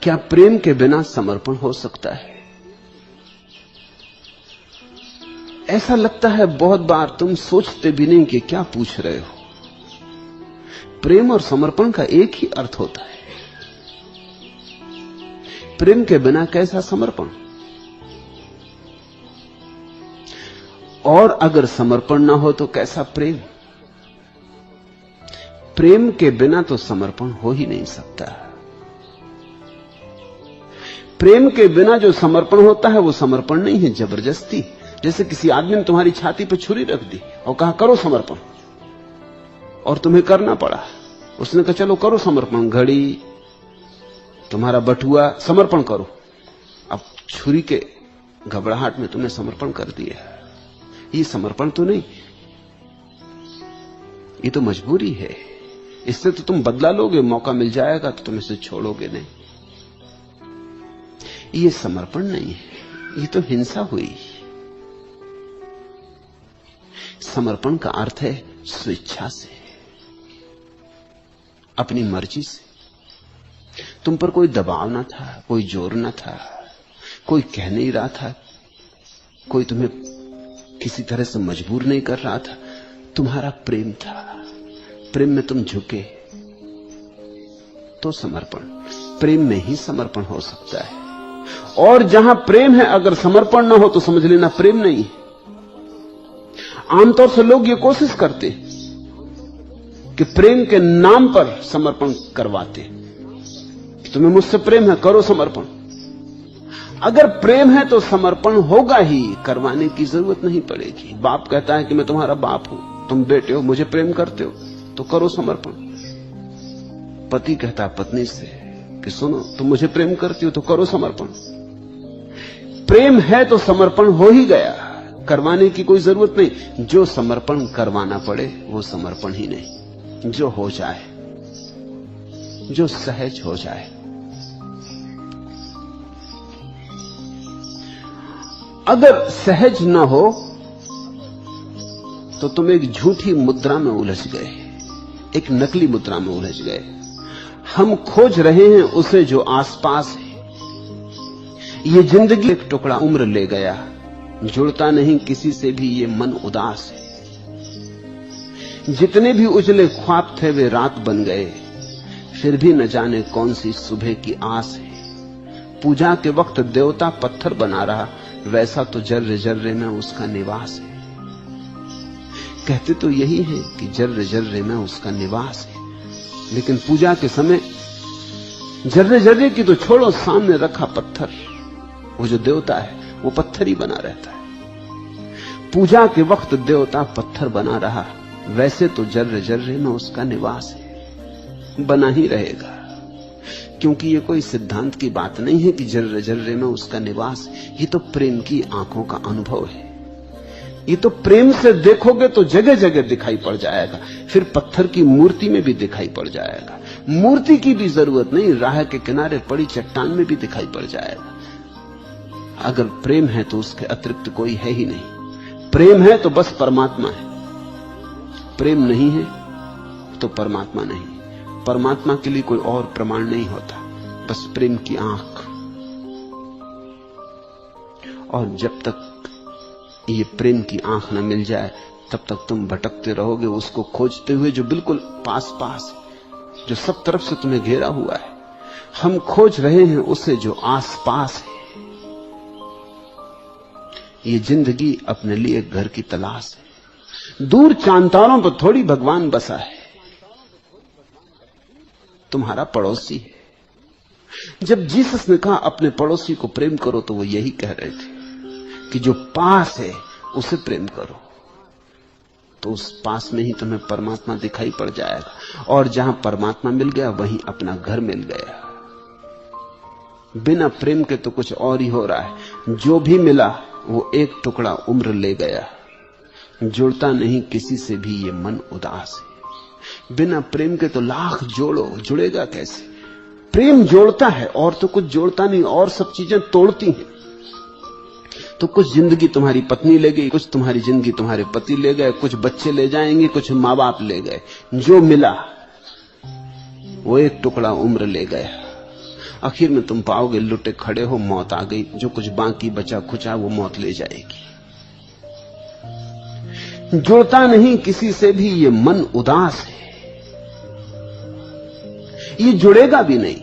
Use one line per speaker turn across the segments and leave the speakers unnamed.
क्या प्रेम के बिना समर्पण हो सकता है? ऐसा लगता है बहुत बार तुम सोचते भी नहीं कि क्या पूछ रहे हो। प्रेम और समर्पण का एक ही अर्थ होता है। प्रेम के बिना कैसा समर्पण? और अगर समर्पण ना हो तो कैसा प्रेम? प्रेम के बिना तो समर्पण हो ही नहीं सकता। प्रेम के बिना जो समर्पण होता है वो समर्पण नहीं है, जबरदस्ती। जैसे किसी आदमी ने तुम्हारी छाती पर छुरी रख दी और कहा करो समर्पण, और तुम्हें करना पड़ा। उसने कहा चलो करो समर्पण, घड़ी, तुम्हारा बटुआ, समर्पण करो। अब छुरी के घबराहट में तुमने समर्पण कर दिया। ये समर्पण तो नहीं, ये तो मजबूरी है। इससे तो तुम बदला लोगे, मौका मिल जाएगा तो तुम इसे छोड़ोगे नहीं। ये समर्पण नहीं है, ये तो हिंसा हुई। समर्पण का अर्थ है स्वेच्छा से, अपनी मर्जी से। तुम पर कोई दबाव ना था, कोई जोर ना था, कोई कह नहीं रहा था, कोई तुम्हें किसी तरह से मजबूर नहीं कर रहा था। तुम्हारा प्रेम था, प्रेम में तुम झुके तो समर्पण। प्रेम में ही समर्पण हो सकता है। और जहां प्रेम है अगर समर्पण ना हो तो समझ लेना प्रेम नहीं है। आमतौर से लोग ये कोशिश करते कि प्रेम के नाम पर समर्पण करवाते। तुम्हें मुझसे प्रेम है, करो समर्पण। अगर प्रेम है तो समर्पण होगा ही, करवाने की जरूरत नहीं पड़ेगी। बाप कहता है कि मैं तुम्हारा बाप हूं, तुम बेटे हो, मुझे प्रेम करते हो तो करो समर्पण। पति कहता है पत्नी से कि सुनो तुम मुझे प्रेम करती हो तो करो समर्पण। प्रेम है तो समर्पण हो ही गया, करवाने की कोई जरूरत नहीं। जो समर्पण करवाना पड़े वो समर्पण ही नहीं, जो हो जाए, जो सहज हो जाए। अगर सहज ना हो तो तुम एक झूठी मुद्रा में उलझ गए, एक नकली मुद्रा में उलझ गए। हम खोज रहे हैं उसे जो आसपास है। ये जिंदगी एक टुकड़ा उम्र ले गया, जुड़ता नहीं किसी से भी ये मन उदास है। जितने भी उजले ख्वाब थे वे रात बन गए, फिर भी न जाने कौन सी सुबह की आस है। पूजा के वक्त देवता पत्थर बना रहा, वैसा तो जर्रे जर्रे में उसका निवास है। कहते तो यही है कि जर्रे जर्रे में उसका निवास है, लेकिन पूजा के समय जर्रे जर्रे की तो छोड़ो, सामने रखा पत्थर, वो जो देवता है वो पत्थर ही बना रहता है। पूजा के वक्त देवता पत्थर बना रहा, वैसे तो जर्रे जर्रे में उसका निवास है, बना ही रहेगा। क्योंकि ये कोई सिद्धांत की बात नहीं है कि जर्रे जर्रे में उसका निवास है। ये तो प्रेम की आंखों का अनुभव है। ये तो प्रेम से देखोगे तो जगह जगह दिखाई पड़ जाएगा, फिर पत्थर की मूर्ति में भी दिखाई पड़ जाएगा। मूर्ति की भी जरूरत नहीं, राह के किनारे पड़ी चट्टान में भी दिखाई पड़ जाएगा। अगर प्रेम है तो उसके अतिरिक्त कोई है ही नहीं। प्रेम है तो बस परमात्मा है, प्रेम नहीं है तो परमात्मा नहीं। परमात्मा के लिए कोई और प्रमाण नहीं होता, बस प्रेम की आंख। और जब तक ये प्रेम की आंख न मिल जाए तब तक तुम भटकते रहोगे, उसको खोजते हुए जो बिल्कुल पास पास, जो सब तरफ से तुम्हें घेरा हुआ है। हम खोज रहे हैं उसे जो आस पास है। ये जिंदगी अपने लिए घर की तलाश है। दूर चांतारों पर थोड़ी भगवान बसा है, तुम्हारा पड़ोसी है। जब जीसस ने कहा अपने पड़ोसी को प्रेम करो तो वो यही कह रहे थे कि जो पास है उसे प्रेम करो, तो उस पास में ही तुम्हें परमात्मा दिखाई पड़ जाएगा। और जहां परमात्मा मिल गया वहीं अपना घर मिल गया। बिना प्रेम के तो कुछ और ही हो रहा है। जो भी मिला वो एक टुकड़ा उम्र ले गया, जुड़ता नहीं किसी से भी ये मन उदास है। बिना प्रेम के तो लाख जोड़ो, जुड़ेगा कैसे? प्रेम जोड़ता है और तो कुछ जोड़ता नहीं, और सब चीजें तोड़ती हैं। तो कुछ जिंदगी तुम्हारी पत्नी ले गई, कुछ तुम्हारी जिंदगी तुम्हारे पति ले गए, कुछ बच्चे ले जाएंगे, कुछ माँ बाप ले गए। जो मिला वो एक टुकड़ा उम्र ले गया। आखिर में तुम पाओगे लुटे खड़े हो, मौत आ गई, जो कुछ बाकी बचा खुचा वो मौत ले जाएगी। जुड़ता नहीं किसी से भी ये मन उदास है, ये जुड़ेगा भी नहीं,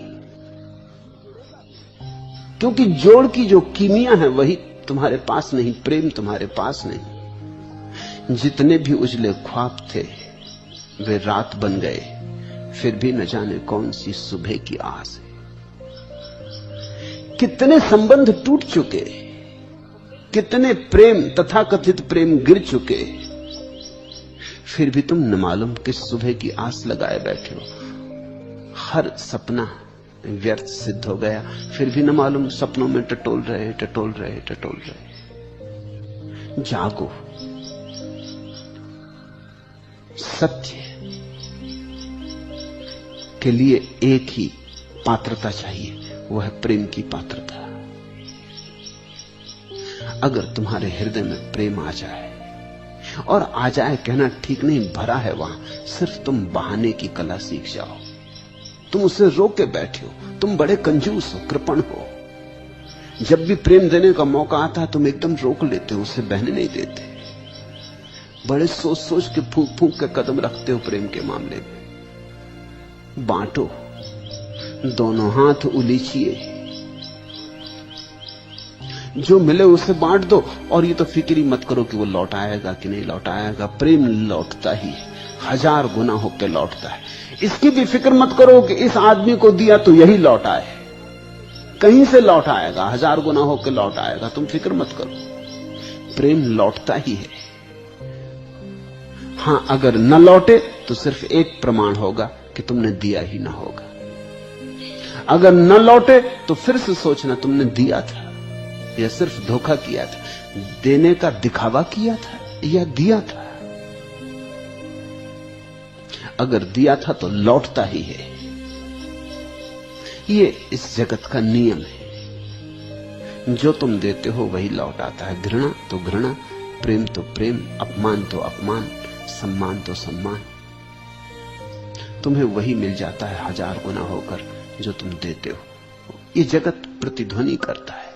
क्योंकि जोड़ की जो कीमिया है वही तुम्हारे पास नहीं, प्रेम तुम्हारे पास नहीं। जितने भी उजले ख्वाब थे वे रात बन गए, फिर भी न जाने कौन सी सुबह की आस है। कितने संबंध टूट चुके, कितने प्रेम तथाकथित प्रेम गिर चुके, फिर भी तुम न मालूम किस सुबह की आस लगाए बैठे हो। हर सपना व्यर्थ सिद्ध हो गया, फिर भी न मालूम सपनों में टटोल रहे टटोल रहे टटोल रहे। जागो, सत्य के लिए एक ही पात्रता चाहिए, वह है प्रेम की पात्रता। अगर तुम्हारे हृदय में प्रेम आ जाए, और आ जाए कहना ठीक नहीं, भरा है वहां, सिर्फ तुम बहाने की कला सीख जाओ। तुम उसे रोक के बैठे हो, तुम बड़े कंजूस हो, कृपण हो। जब भी प्रेम देने का मौका आता है तुम एकदम रोक लेते हो, उसे बहने नहीं देते। बड़े सोच सोच के फूंक फूंक के कदम रखते हो प्रेम के मामले में। बांटो, दोनों हाथ उलीचिए, जो मिले उसे बांट दो, और ये तो फिक्र ही मत करो कि वो लौट आएगा कि नहीं लौट आएगा। प्रेम लौटता ही है, 1000 गुना होकर लौटता है। इसकी भी फिक्र मत करो कि इस आदमी को दिया तो यही लौट आए, कहीं से लौट आएगा, 1000 गुना होकर लौट आएगा, तुम फिक्र मत करो। प्रेम लौटता ही है। हां, अगर न लौटे तो सिर्फ एक प्रमाण होगा कि तुमने दिया ही ना होगा। अगर न लौटे तो फिर से सोचना तुमने दिया था या सिर्फ धोखा किया था, देने का दिखावा किया था या दिया था। अगर दिया था तो लौटता ही है। ये इस जगत का नियम है, जो तुम देते हो वही लौट आता है। घृणा तो घृणा, प्रेम तो प्रेम, अपमान तो अपमान, सम्मान तो सम्मान। तुम्हें वही मिल जाता है 1000 गुना होकर जो तुम देते हो। ये जगत प्रतिध्वनि करता है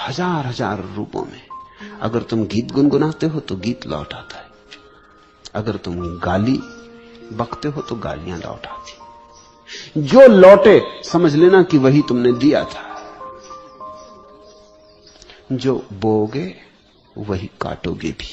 1000 रूपों में। अगर तुम गीत गुनगुनाते हो तो गीत लौट आता है, अगर तुम गाली बकते हो तो गालियां लौट आती। जो लौटे समझ लेना कि वही तुमने दिया था। जो बोओगे वही काटोगे भी।